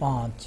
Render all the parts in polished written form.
5।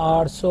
800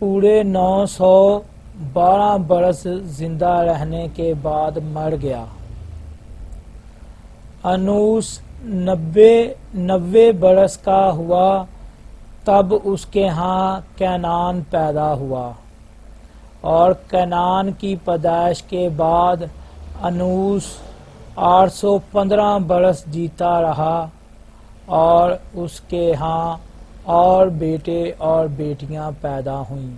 پورے 912 برس زندہ رہنے کے بعد مر گیا۔ انوس 90 برس کا ہوا تب اس کے ہاں کینان پیدا ہوا، اور کینان کی پیدائش کے بعد انوس 815 برس جیتا رہا، اور اس کے ہاں اور بیٹے اور بیٹیاں پیدا ہوئیں۔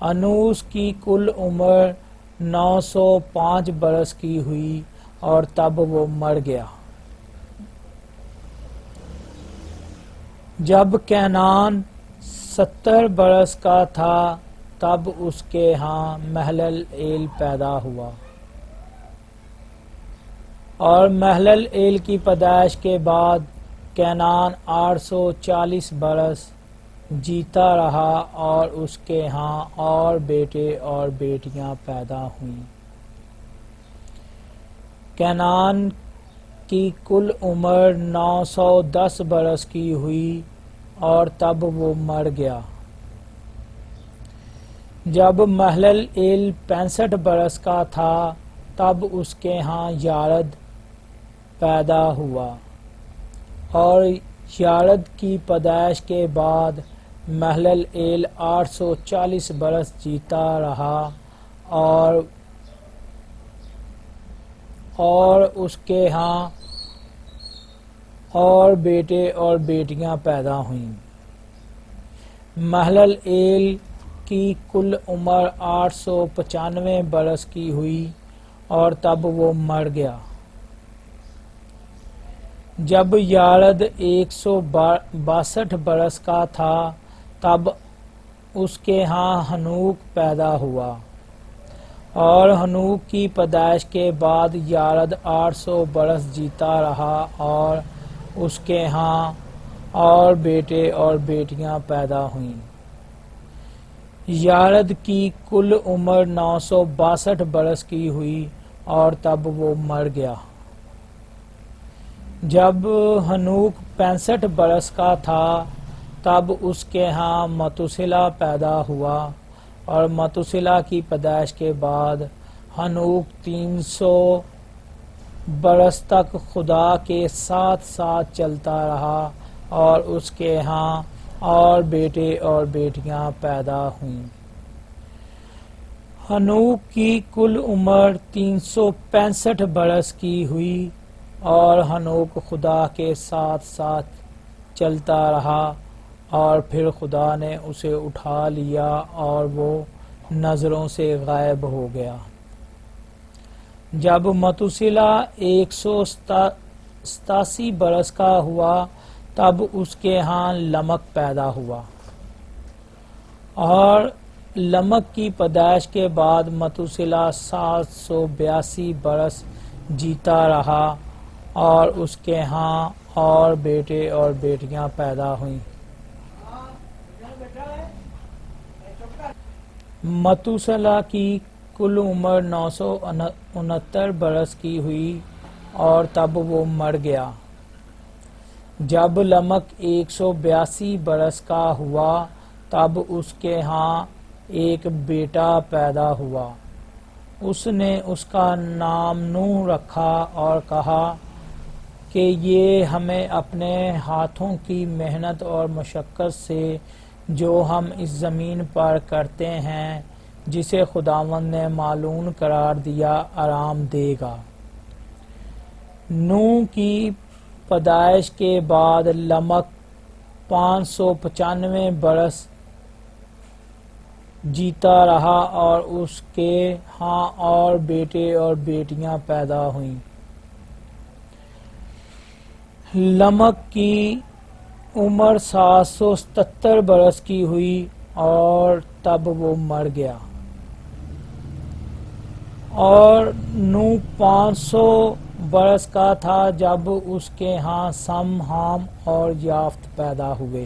انوس کی کل عمر 905 برس کی ہوئی اور تب وہ مر گیا۔ جب کینان 70 برس کا تھا تب اس کے ہاں مہللئیل پیدا ہوا، اور مہللئیل کی پیدائش کے بعد کینان 840 برس جیتا رہا، اور اس کے ہاں اور بیٹے اور بیٹیاں پیدا ہوئیں۔ کینان کی کل عمر 910 برس کی ہوئی اور تب وہ مر گیا۔ جب مہللئیل 65 برس کا تھا تب اس کے ہاں یارد پیدا ہوا، اور یارد کی پیدائش کے بعد مہللئیل 840 برس جیتا رہا، اور اس کے ہاں اور بیٹے اور بیٹیاں پیدا ہوئیں۔ مہللئیل کی کل عمر 895 برس کی ہوئی اور تب وہ مر گیا۔ جب یارد 162 برس کا تھا تب اس کے ہاں ہنوک پیدا ہوا، اور ہنوک کی پیدائش کے بعد یارد 800 برس جیتا رہا، اور اس کے ہاں اور بیٹے اور بیٹیاں پیدا ہوئیں۔ یارد کی کل عمر 962 برس کی ہوئی اور تب وہ مر گیا۔ جب ہنوک 65 برس کا تھا تب اس کے ہاں متوسیلہ پیدا ہوا، اور متوسیلہ کی پیدائش کے بعد ہنوک 300 برس تک خدا کے ساتھ ساتھ چلتا رہا، اور اس کے ہاں اور بیٹے اور بیٹیاں پیدا ہوئیں۔ ہنوک کی کل عمر 365 برس کی ہوئی، اور ہنوک خدا کے ساتھ ساتھ چلتا رہا، اور پھر خدا نے اسے اٹھا لیا اور وہ نظروں سے غائب ہو گیا۔ جب متوسیلہ 187 برس کا ہوا تب اس کے ہاں لمک پیدا ہوا، اور لمک کی پیدائش کے بعد متوسیلہ 782 برس جیتا رہا، اور اس کے ہاں اور بیٹے اور بیٹیاں پیدا ہوئیں۔ متوسیلہ کی کل عمر 969 برس کی ہوئی اور تب وہ مر گیا۔ جب لمک 182 برس کا ہوا تب اس کے ہاں ایک بیٹا پیدا ہوا۔ اس نے اس کا نام نوح رکھا اور کہا کہ یہ ہمیں اپنے ہاتھوں کی محنت اور مشقت سے جو ہم اس زمین پر کرتے ہیں جسے خداوند نے معلوم قرار دیا آرام دے گا۔ نوح کی پیدائش کے بعد لمک 595 برس جیتا رہا، اور اس کے ہاں اور بیٹے اور بیٹیاں پیدا ہوئیں۔ لمک کی عمر 777 برس کی ہوئی اور تب وہ مر گیا، اور نوح 500 برس کا تھا جب اس کے ہاں سم، حام اور یافت پیدا ہوئے۔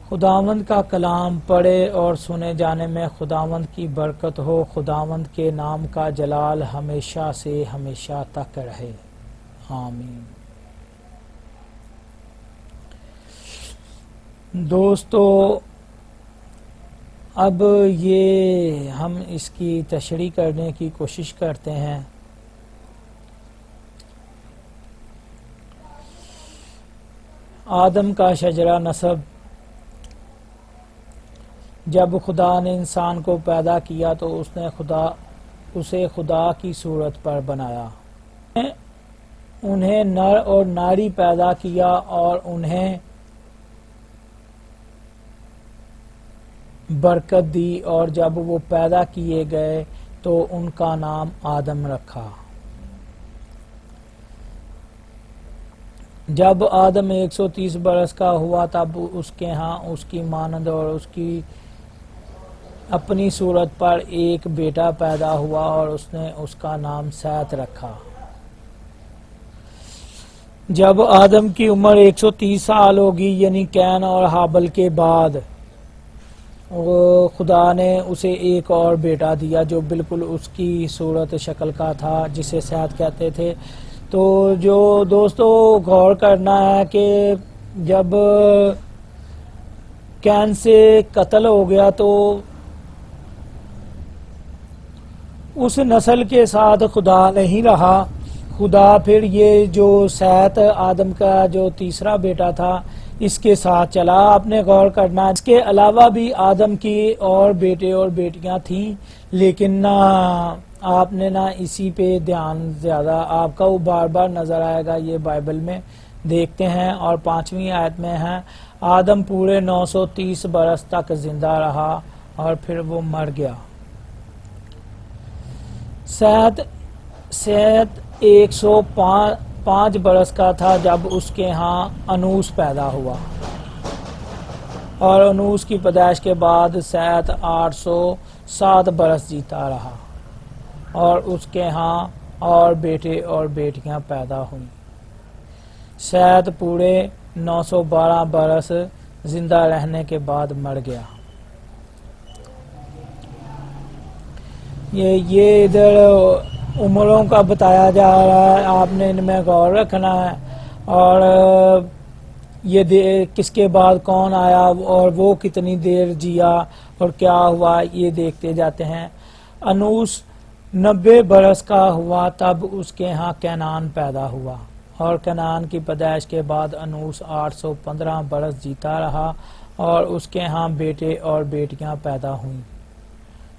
خداوند کا کلام پڑھے اور سنے جانے میں خداوند کی برکت ہو۔ خداوند کے نام کا جلال ہمیشہ سے ہمیشہ تک رہے، آمین۔ دوستو اب یہ ہم اس کی تشریح کرنے کی کوشش کرتے ہیں. آدم کا شجرہ نسب. جب خدا نے انسان کو پیدا کیا تو اس نے اسے خدا کی صورت پر بنایا. انہیں نر اور ناری پیدا کیا اور انہیں برکت دی، اور جب وہ پیدا کیے گئے تو ان کا نام آدم رکھا. جب آدم 130 برس کا ہوا تب اس کے ہاں اس کی مانند اور اس کی اپنی صورت پر ایک بیٹا پیدا ہوا اور اس نے اس کا نام سیت رکھا. جب آدم کی عمر 130 سال ہوگی یعنی کین اور حابل کے بعد، خدا نے اسے ایک اور بیٹا دیا جو بالکل اس کی صورت شکل کا تھا جسے سیت کہتے تھے. تو جو دوستو غور کرنا ہے کہ جب کین سے قتل ہو گیا تو اس نسل کے ساتھ خدا نہیں رہا. خدا پھر یہ جو سیت آدم کا جو تیسرا بیٹا تھا اس کے ساتھ چلا. آپ نے غور کرنا اس کے علاوہ بھی آدم کی اور بیٹے اور بیٹیاں تھیں، لیکن نہ آپ نے نہ اسی پہ دھیان زیادہ. آپ کا وہ بار بار نظر آئے گا، یہ بائبل میں دیکھتے ہیں. اور 5ویں آیت میں ہے آدم پورے 930 برس تک زندہ رہا اور پھر وہ مر گیا. سیت 105 برس کا تھا جب اس کے ہاں انوس پیدا ہوا، اور انوس کی پیدائش کے بعد سیت 807 برس جیتا رہا اور اس کے ہاں اور بیٹے اور بیٹیاں پیدا ہوئیں. سیت پورے 912 برس زندہ رہنے کے بعد مر گیا. یہ ادھر عمروں کا بتایا جا رہا ہے، آپ نے ان میں غور رکھنا ہے. اور یہ کس کے بعد کون آیا اور وہ کتنی دیر جیا اور کیا ہوا یہ دیکھتے جاتے ہیں. انوس 90 برس کا ہوا تب اس کے ہاں کینان پیدا ہوا، اور کینان کی پیدائش کے بعد انوس 815 برس جیتا رہا اور اس کے ہاں بیٹے اور بیٹیاں پیدا ہوئیں.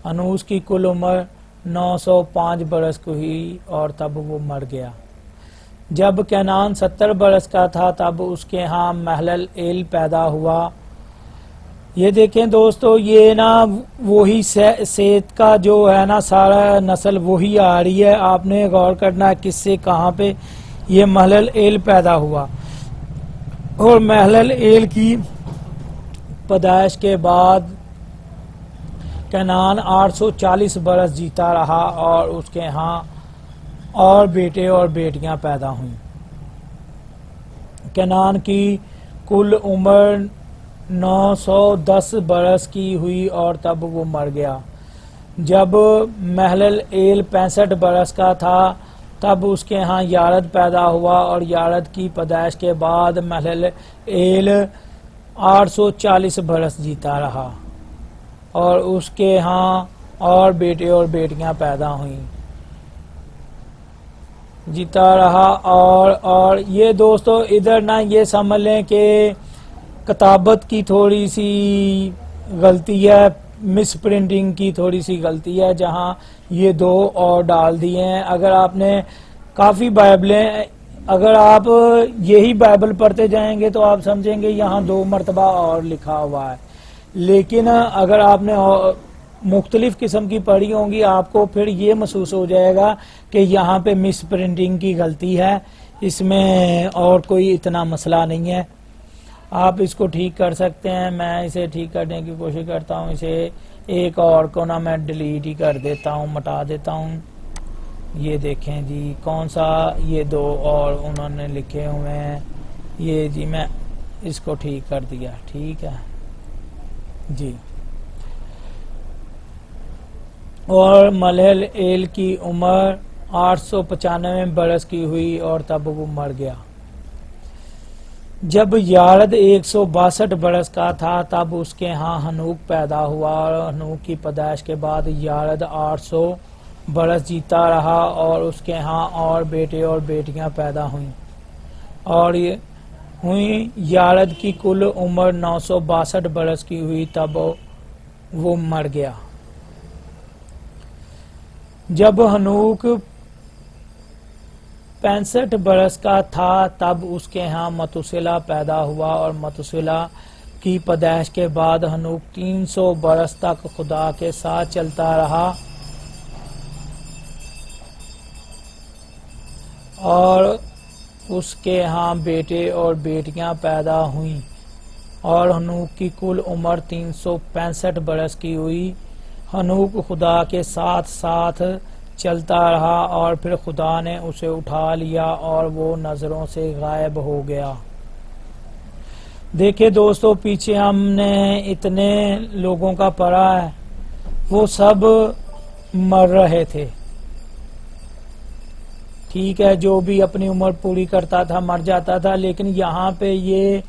انوس کی کل عمر 905 برس کو ہوئی اور تب وہ مر گیا. جب کینان 70 برس کا تھا تب اس کے ہاں محلل ایل پیدا ہوا. یہ دیکھیں دوستو، یہ نا وہی سیت کا جو ہے نا سارا نسل وہی آ رہی ہے. آپ نے غور کرنا ہے کس سے کہاں پہ یہ محلل ایل پیدا ہوا. اور محلل ایل کی پیدائش کے بعد کینان 840 برس جیتا رہا اور اس کے ہاں اور بیٹے اور بیٹیاں پیدا ہوئیں. کینان کی کل عمر 910 برس کی ہوئی اور تب وہ مر گیا. جب محلل ایل 65 برس کا تھا تب اس کے ہاں یارد پیدا ہوا، اور یارد کی پیدائش کے بعد محلل ایل 840 برس جیتا رہا اور اس کے ہاں اور بیٹے اور بیٹیاں پیدا ہوئیں. جیتا رہا. اور یہ دوستو ادھر نہ یہ سمجھ لیں کہ کتابت کی تھوڑی سی غلطی ہے، مس پرنٹنگ کی تھوڑی سی غلطی ہے، جہاں یہ 2 اور ڈال دیے ہیں. اگر آپ نے کافی بائبلیں، اگر آپ یہی بائبل پڑھتے جائیں گے تو آپ سمجھیں گے یہاں 2 مرتبہ اور لکھا ہوا ہے. لیکن اگر آپ نے مختلف قسم کی پڑھی ہوں گی آپ کو پھر یہ محسوس ہو جائے گا کہ یہاں پہ مس پرنٹنگ کی غلطی ہے. اس میں اور کوئی اتنا مسئلہ نہیں ہے، آپ اس کو ٹھیک کر سکتے ہیں. میں اسے ٹھیک کرنے کی کوشش کرتا ہوں. اسے ایک اور کو نا میں ڈیلیٹ ہی کر دیتا ہوں، مٹا دیتا ہوں. یہ دیکھیں جی کون سا، یہ 2 اور انہوں نے لکھے ہوئے ہیں. یہ جی میں اس کو ٹھیک کر دیا. ٹھیک ہے جی. اور محلل ایل کی عمر 895 برس کی ہوئی اور تب وہ مر گیا. جب یارد 162 برس کا تھا تب اس کے ہاں ہنوک پیدا ہوا اور ہنوک کی پیدائش کے بعد یارد 800 برس جیتا رہا اور اس کے ہاں اور بیٹے اور بیٹیاں پیدا ہوئیں اور یارد کی کل عمر 962 برس کی ہوئی تب وہ مر گیا۔ جب ہنوک 65 برس کا تھا تب اس کے ہاں متوسیلہ پیدا ہوا اور متوسیلہ کی پیدائش کے بعد ہنوک 300 برس تک خدا کے ساتھ چلتا رہا اور اس کے ہاں بیٹے اور بیٹیاں پیدا ہوئیں اور ہنوک کی کل عمر 365 برس کی ہوئی۔ ہنوک خدا کے ساتھ ساتھ چلتا رہا اور پھر خدا نے اسے اٹھا لیا اور وہ نظروں سے غائب ہو گیا۔ دیکھیں دوستو، پیچھے ہم نے اتنے لوگوں کا پڑھا ہے، وہ سب مر رہے تھے، ٹھیک ہے، جو بھی اپنی عمر پوری کرتا تھا مر جاتا تھا، لیکن یہاں پہ یہ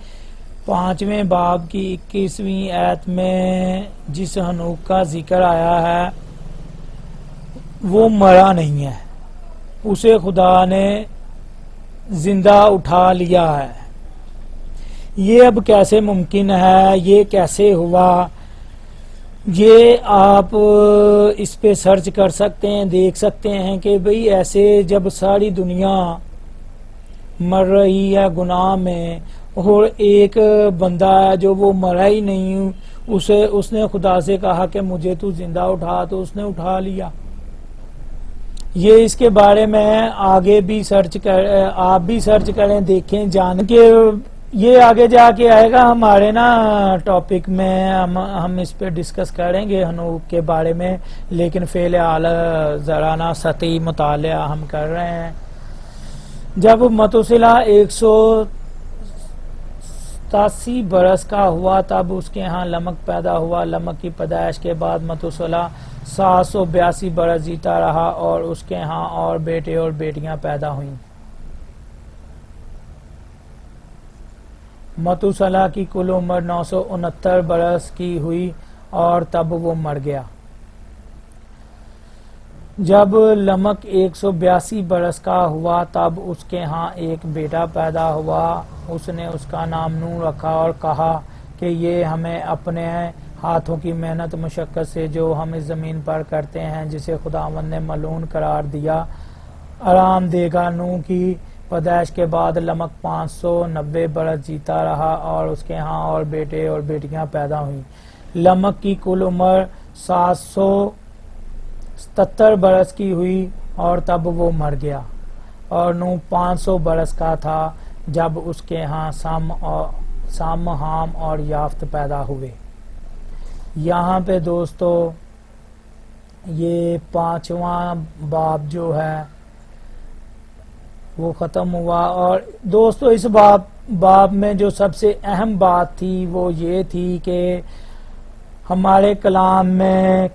5ویں باب کی 21ویں آیت میں جس ہنوک کا ذکر آیا ہے وہ مرا نہیں ہے، اسے خدا نے زندہ اٹھا لیا ہے۔ یہ اب کیسے ممکن ہے، یہ کیسے ہوا، یہ آپ اس پہ سرچ کر سکتے ہیں، دیکھ سکتے ہیں کہ بھئی ایسے جب ساری دنیا مر رہی ہے گناہ میں اور ایک بندہ ہے جو وہ مرا ہی نہیں، اس نے خدا سے کہا کہ مجھے تو زندہ اٹھا، تو اس نے اٹھا لیا۔ یہ اس کے بارے میں آگے بھی آپ بھی سرچ کریں، دیکھیں، جانیں کہ یہ آگے جا کے آئے گا ہمارے ٹاپک میں، ہم اس پہ ڈسکس کریں گے ہنوک کے بارے میں، لیکن فی الحال ذرا سطحی مطالعہ ہم کر رہے ہیں۔ جب متوسیلہ 187 برس کا ہوا تب اس کے ہاں لمک پیدا ہوا۔ لمک کی پیدائش کے بعد متوسیلہ 782 برس جیتا رہا اور اس کے ہاں اور بیٹے اور بیٹیاں پیدا ہوئیں۔ متوسیلہ کی کل عمر 969 برس کی ہوئی اور تب وہ مر گیا۔ جب لمک 182 برس کا ہوا تب اس کے ہاں ایک بیٹا پیدا ہوا، اس نے اس کا نام نوح رکھا اور کہا کہ یہ ہمیں اپنے ہاتھوں کی محنت مشقت سے جو ہم اس زمین پر کرتے ہیں جسے خداوند نے ملعون قرار دیا آرام دے گا۔ نوح کی پیدائش کے بعد لمک 590 برس جیتا رہا اور اس کے ہاں اور بیٹے اور بیٹیاں پیدا ہوئیں۔ لمک کی کل عمر 777 برس کی ہوئی اور تب وہ مر گیا اور نوح 500 برس کا تھا جب اس کے ہاں سام، حام اور یافت پیدا ہوئے۔ یہاں پہ دوستو یہ 5واں باب جو ہے وہ ختم ہوا، اور دوستو اس باب میں جو سب سے اہم بات تھی وہ یہ تھی کہ ہمارے کلام میں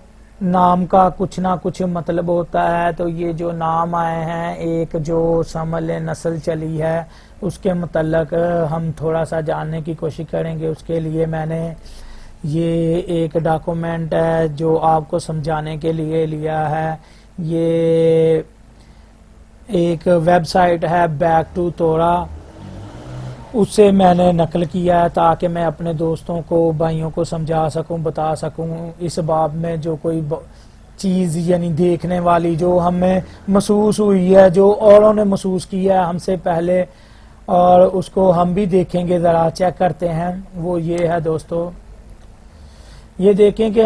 نام کا کچھ نہ کچھ مطلب ہوتا ہے، تو یہ جو نام آئے ہیں، ایک جو سمل نسل چلی ہے اس کے متعلق ہم تھوڑا سا جاننے کی کوشش کریں گے۔ اس کے لیے میں نے یہ ایک ڈاکومنٹ ہے جو آپ کو سمجھانے کے لیے لیا ہے، یہ ایک ویب سائٹ ہے بیک ٹو تورا، اس سے میں نے نقل کیا ہے تاکہ میں اپنے دوستوں کو، بھائیوں کو سمجھا سکوں، بتا سکوں اس باب میں جو کوئی چیز یعنی دیکھنے والی جو ہمیں محسوس ہوئی ہے، جو اوروں نے محسوس کیا ہے ہم سے پہلے، اور اس کو ہم بھی دیکھیں گے، ذرا چیک کرتے ہیں۔ وہ یہ ہے دوستو، یہ دیکھیں کہ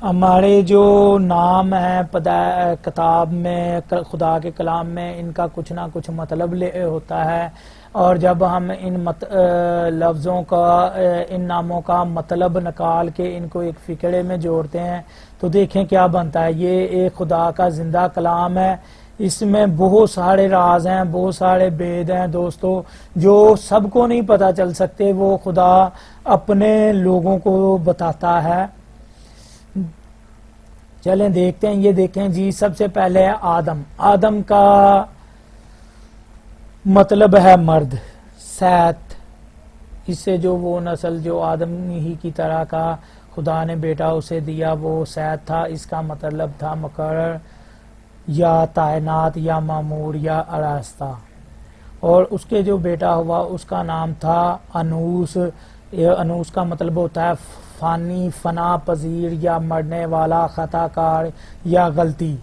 ہمارے جو نام ہیں کتاب میں، خدا کے کلام میں، ان کا کچھ نہ کچھ مطلب ہوتا ہے، اور جب ہم ان لفظوں کا، ان ناموں کا مطلب نکال کے ان کو ایک فقرے میں جوڑتے ہیں تو دیکھیں کیا بنتا ہے۔ یہ ایک خدا کا زندہ کلام ہے، اس میں بہت سارے راز ہیں، بہت سارے بید ہیں دوستو، جو سب کو نہیں پتہ چل سکتے، وہ خدا اپنے لوگوں کو بتاتا ہے۔ چلیں دیکھتے ہیں، یہ دیکھیں جی، سب سے پہلے آدم کا مطلب ہے مرد، سیت، اس سے جو وہ نسل جو آدم ہی کی طرح کا خدا نے بیٹا اسے دیا وہ سیت تھا. اس کا مطلب تھا مقرر یا تعینات یا مامور یا آراستہ. اور اس کے جو بیٹا ہوا اس کا نام تھا انوس. انوس کا مطلب ہوتا ہے فانی، فنا پذیر یا مرنے والا، خطا کار یا غلطی.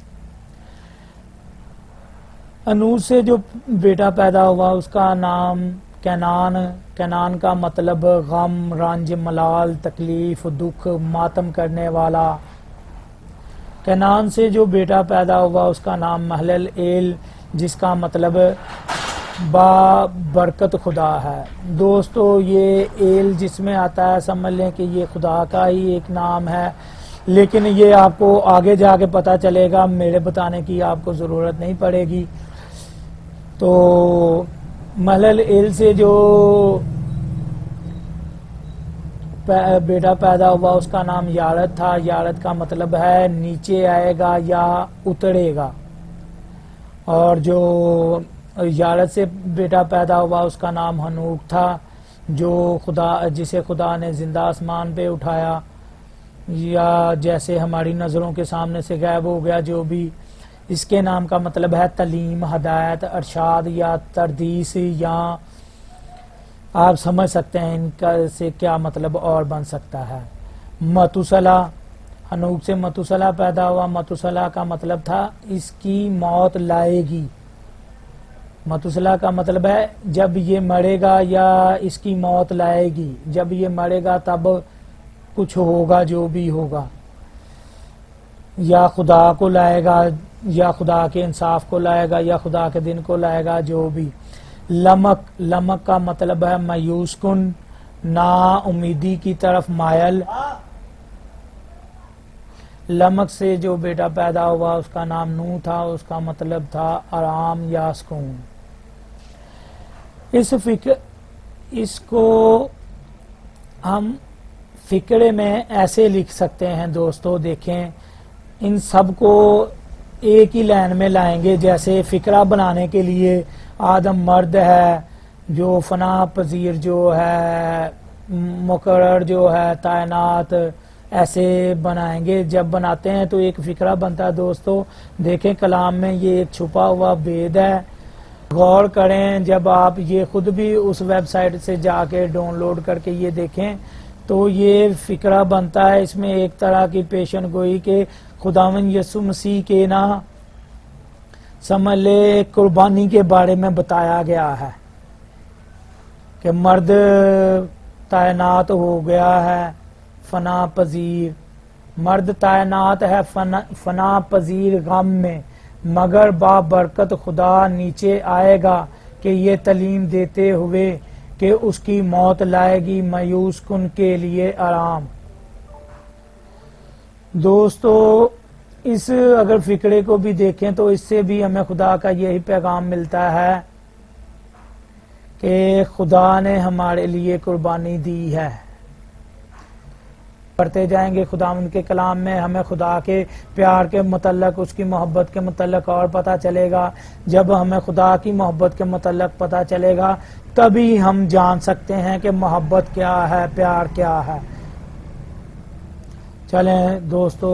انوس سے جو بیٹا پیدا ہوا اس کا نام کینان. کینان کا مطلب غم، رنج، ملال، تکلیف، دکھ، ماتم کرنے والا. کینان سے جو بیٹا پیدا ہوا اس کا نام محلل ایل، جس کا مطلب با برکت خدا ہے. دوستو یہ ایل جس میں آتا ہے سمجھ لیں کہ یہ خدا کا ہی ایک نام ہے، لیکن یہ آپ کو آگے جا کے پتا چلے گا، میرے بتانے کی آپ کو ضرورت نہیں پڑے گی. تو محلل ایل سے جو بیٹا پیدا ہوا اس کا نام یارد تھا. یارد کا مطلب ہے نیچے آئے گا یا اترے گا. اور جو یارد سے بیٹا پیدا ہوا اس کا نام ہنوک تھا، جسے خدا نے زندہ آسمان پہ اٹھایا یا جیسے ہماری نظروں کے سامنے سے غائب ہو گیا. جو بھی اس کے نام کا مطلب ہے تعلیم، ہدایت، ارشاد یا تردیس، یا آپ سمجھ سکتے ہیں ان کا سے کیا مطلب اور بن سکتا ہے. متوسلا، ہنوک سے متوسلا پیدا ہوا. متوسلا کا مطلب تھا اس کی موت لائے گی. متوسلا کا مطلب ہے جب یہ مرے گا یا اس کی موت لائے گی. جب یہ مرے گا تب کچھ ہوگا جو بھی ہوگا، یا خدا کو لائے گا یا خدا کے انصاف کو لائے گا یا خدا کے دن کو لائے گا، جو بھی. لمک، لمک کا مطلب ہے مایوس کن، نا امیدی کی طرف مائل. لمک سے جو بیٹا پیدا ہوا اس کا نام نو تھا. اس کا مطلب تھا آرام یا سکون. اس کو ہم فکرے میں ایسے لکھ سکتے ہیں. دوستو دیکھیں، ان سب کو ایک ہی لائن میں لائیں گے. جیسے فکرہ بنانے کے لیے آدم مرد ہے، جو فنا پذیر جو ہے، مقرر جو ہے، تعینات، ایسے بنائیں گے. جب بناتے ہیں تو ایک فکرہ بنتا ہے. دوستو دیکھیں کلام میں یہ ایک چھپا ہوا بید ہے. غور کریں، جب آپ یہ خود بھی اس ویب سائٹ سے جا کے ڈاؤن لوڈ کر کے یہ دیکھیں تو یہ فکرہ بنتا ہے. اس میں ایک طرح کی پیشن گوئی کہ خداوند یسوع مسیح کے نا سمجھ لے قربانی کے بارے میں بتایا گیا ہے کہ مرد تعینات ہو گیا ہے فنا پذیر. مرد تعینات ہے فنا پذیر غم میں، مگر با برکت خدا نیچے آئے گا کہ یہ تعلیم دیتے ہوئے کہ اس کی موت لائے گی مایوس کن کے لیے آرام. دوستو اس اگر فکرے کو بھی دیکھیں تو اس سے بھی ہمیں خدا کا یہی پیغام ملتا ہے کہ خدا نے ہمارے لیے قربانی دی ہے. پڑھتے جائیں گے خدا ان کے کلام میں، ہمیں خدا کے پیار کے متعلق، اس کی محبت کے متعلق اور پتہ چلے گا. جب ہمیں خدا کی محبت کے متعلق پتہ چلے گا تبھی ہم جان سکتے ہیں کہ محبت کیا ہے، پیار کیا ہے. چلیں دوستو